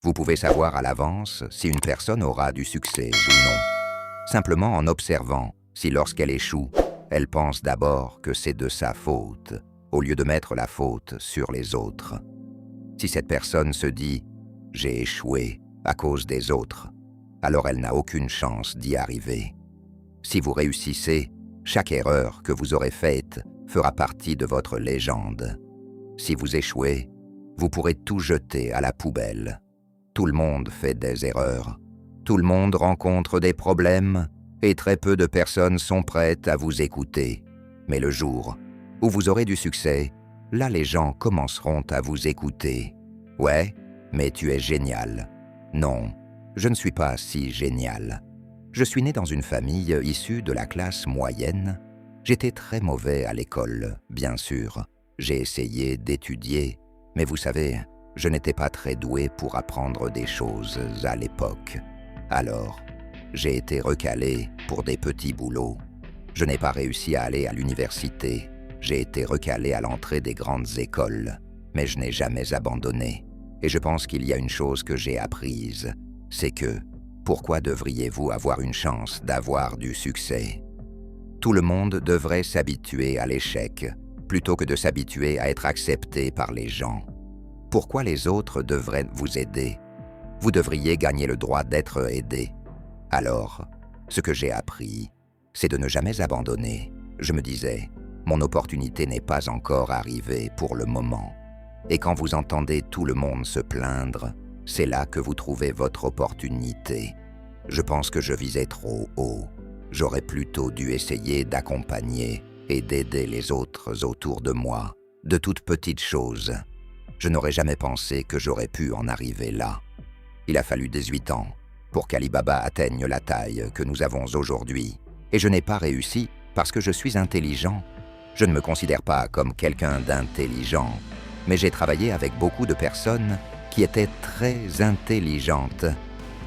Vous pouvez savoir à l'avance si une personne aura du succès ou non, simplement en observant si lorsqu'elle échoue, elle pense d'abord que c'est de sa faute, au lieu de mettre la faute sur les autres. Si cette personne se dit « j'ai échoué à cause des autres », alors elle n'a aucune chance d'y arriver. Si vous réussissez, chaque erreur que vous aurez faite fera partie de votre légende. Si vous échouez, vous pourrez tout jeter à la poubelle. Tout le monde fait des erreurs. Tout le monde rencontre des problèmes et très peu de personnes sont prêtes à vous écouter. Mais le jour où vous aurez du succès, là les gens commenceront à vous écouter. « Ouais, mais tu es génial. » Non, je ne suis pas si génial. Je suis né dans une famille issue de la classe moyenne. J'étais très mauvais à l'école, bien sûr. J'ai essayé d'étudier, mais vous savez, je n'étais pas très doué pour apprendre des choses à l'époque. Alors, j'ai été recalé pour des petits boulots. Je n'ai pas réussi à aller à l'université. J'ai été recalé à l'entrée des grandes écoles, mais je n'ai jamais abandonné. Et je pense qu'il y a une chose que j'ai apprise, c'est que pourquoi devriez-vous avoir une chance d'avoir du succès? Tout le monde devrait s'habituer à l'échec, plutôt que de s'habituer à être accepté par les gens. Pourquoi les autres devraient vous aider? Vous devriez gagner le droit d'être aidé. Alors, ce que j'ai appris, c'est de ne jamais abandonner. Je me disais, mon opportunité n'est pas encore arrivée pour le moment. Et quand vous entendez tout le monde se plaindre, c'est là que vous trouvez votre opportunité. Je pense que je visais trop haut. J'aurais plutôt dû essayer d'accompagner et d'aider les autres autour de moi, de toutes petites choses. Je n'aurais jamais pensé que j'aurais pu en arriver là. Il a fallu 18 ans pour qu'Alibaba atteigne la taille que nous avons aujourd'hui. Et je n'ai pas réussi parce que je suis intelligent. Je ne me considère pas comme quelqu'un d'intelligent, mais j'ai travaillé avec beaucoup de personnes qui étaient très intelligentes.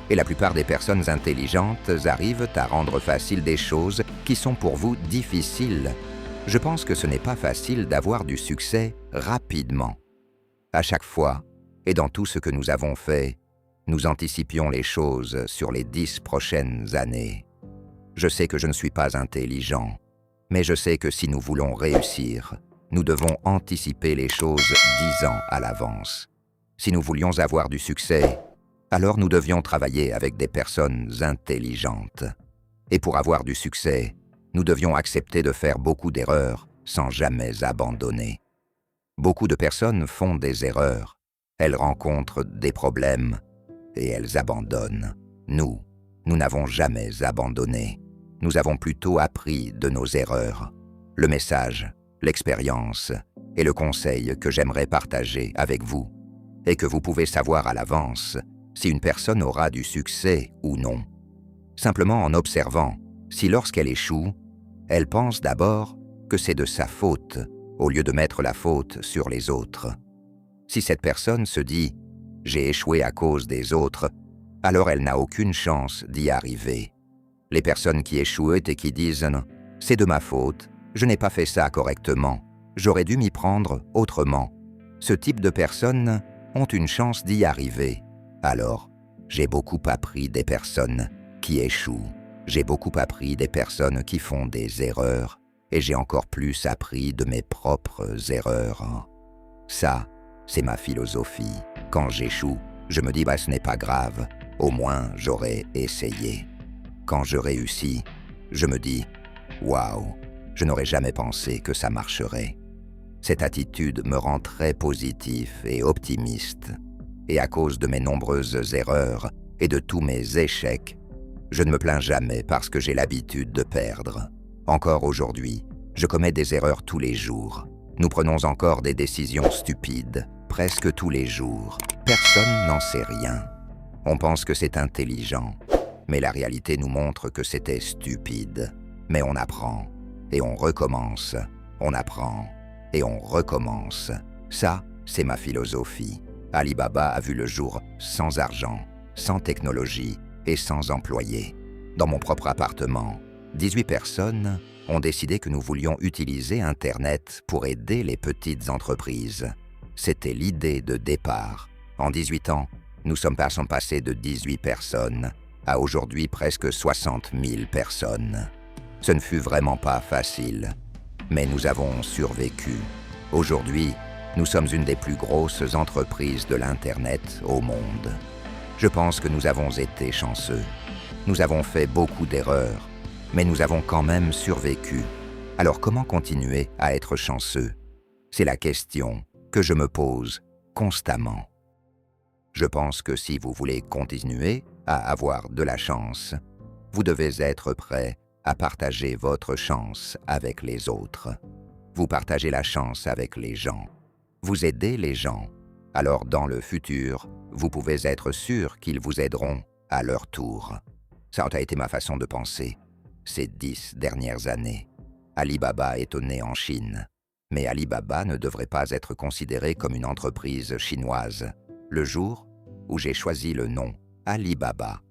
Et la plupart des personnes intelligentes arrivent à rendre facile des choses qui sont pour vous difficiles. Je pense que ce n'est pas facile d'avoir du succès rapidement. À chaque fois, et dans tout ce que nous avons fait, nous anticipions les choses sur les 10 prochaines années. Je sais que je ne suis pas intelligent, mais je sais que si nous voulons réussir, nous devons anticiper les choses 10 ans à l'avance. Si nous voulions avoir du succès, alors nous devions travailler avec des personnes intelligentes. Et pour avoir du succès, nous devions accepter de faire beaucoup d'erreurs sans jamais abandonner. Beaucoup de personnes font des erreurs, elles rencontrent des problèmes et elles abandonnent. Nous n'avons jamais abandonné. Nous avons plutôt appris de nos erreurs. Le message, l'expérience et le conseil que j'aimerais partager avec vous est que vous pouvez savoir à l'avance si une personne aura du succès ou non, simplement en observant si lorsqu'elle échoue, elle pense d'abord que c'est de sa faute, au lieu de mettre la faute sur les autres. Si cette personne se dit « j'ai échoué à cause des autres », alors elle n'a aucune chance d'y arriver. Les personnes qui échouent et qui disent « c'est de ma faute, je n'ai pas fait ça correctement, j'aurais dû m'y prendre autrement », ce type de personnes ont une chance d'y arriver. Alors, j'ai beaucoup appris des personnes qui échouent. J'ai beaucoup appris des personnes qui font des erreurs. Et j'ai encore plus appris de mes propres erreurs. Ça, c'est ma philosophie. Quand j'échoue, je me dis « ce n'est pas grave, au moins j'aurais essayé ». Quand je réussis, je me dis « waouh, je n'aurais jamais pensé que ça marcherait ». Cette attitude me rend très positif et optimiste. Et à cause de mes nombreuses erreurs et de tous mes échecs, je ne me plains jamais parce que j'ai l'habitude de perdre. Encore aujourd'hui, je commets des erreurs tous les jours. Nous prenons encore des décisions stupides, presque tous les jours. Personne n'en sait rien. On pense que c'est intelligent, mais la réalité nous montre que c'était stupide. Mais on apprend, et on recommence. On apprend, et on recommence. Ça, c'est ma philosophie. Alibaba a vu le jour sans argent, sans technologie et sans employés. Dans mon propre appartement, 18 personnes ont décidé que nous voulions utiliser Internet pour aider les petites entreprises. C'était l'idée de départ. En 18 ans, Nous sommes passés de 18 personnes à aujourd'hui presque 60 000 personnes. Ce ne fut vraiment pas facile, mais nous avons survécu. Aujourd'hui, nous sommes une des plus grosses entreprises de l'Internet au monde. Je pense que nous avons été chanceux. Nous avons fait beaucoup d'erreurs, mais nous avons quand même survécu. Alors comment continuer à être chanceux? C'est la question que je me pose constamment. Je pense que si vous voulez continuer à avoir de la chance, vous devez être prêt à partager votre chance avec les autres. Vous partagez la chance avec les gens. Vous aidez les gens. Alors dans le futur, vous pouvez être sûr qu'ils vous aideront à leur tour. Ça a été ma façon de penser ces 10 dernières années. Alibaba est né en Chine. Mais Alibaba ne devrait pas être considéré comme une entreprise chinoise. Le jour où j'ai choisi le nom Alibaba,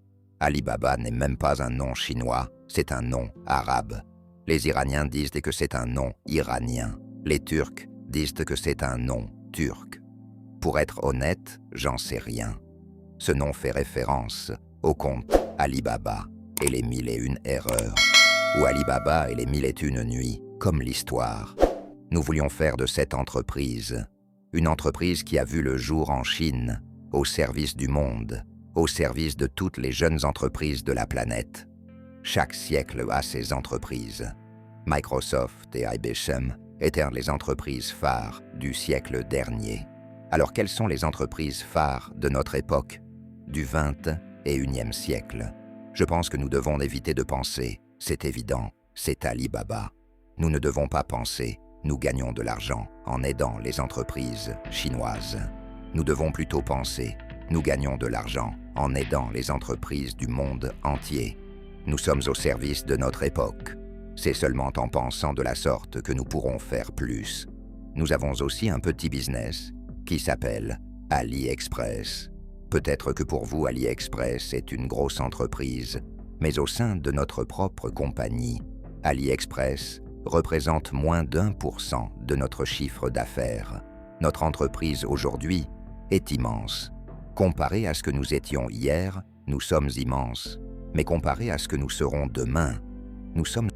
Alibaba n'est même pas un nom chinois, c'est un nom arabe. Les Iraniens disent que c'est un nom iranien. Les Turcs disent que c'est un nom turc. Pour être honnête, j'en sais rien. Ce nom fait référence au conte Alibaba et les 1001 erreurs, ou Alibaba et les 1001 nuits, comme l'histoire. Nous voulions faire de cette entreprise une entreprise qui a vu le jour en Chine, au service du monde, au service de toutes les jeunes entreprises de la planète. Chaque siècle a ses entreprises. Microsoft et IBM étaient les entreprises phares du siècle dernier. Alors quelles sont les entreprises phares de notre époque, du 21e siècle? Je pense que nous devons éviter de penser, c'est évident, c'est Alibaba. Nous ne devons pas penser, nous gagnons de l'argent en aidant les entreprises chinoises. Nous devons plutôt penser, nous gagnons de l'argent en aidant les entreprises du monde entier. Nous sommes au service de notre époque. C'est seulement en pensant de la sorte que nous pourrons faire plus. Nous avons aussi un petit business qui s'appelle AliExpress. Peut-être que pour vous, AliExpress est une grosse entreprise, mais au sein de notre propre compagnie, AliExpress représente moins d'1% de notre chiffre d'affaires. Notre entreprise aujourd'hui est immense. Comparé à ce que nous étions hier, nous sommes immenses. Mais comparé à ce que nous serons demain, nous sommes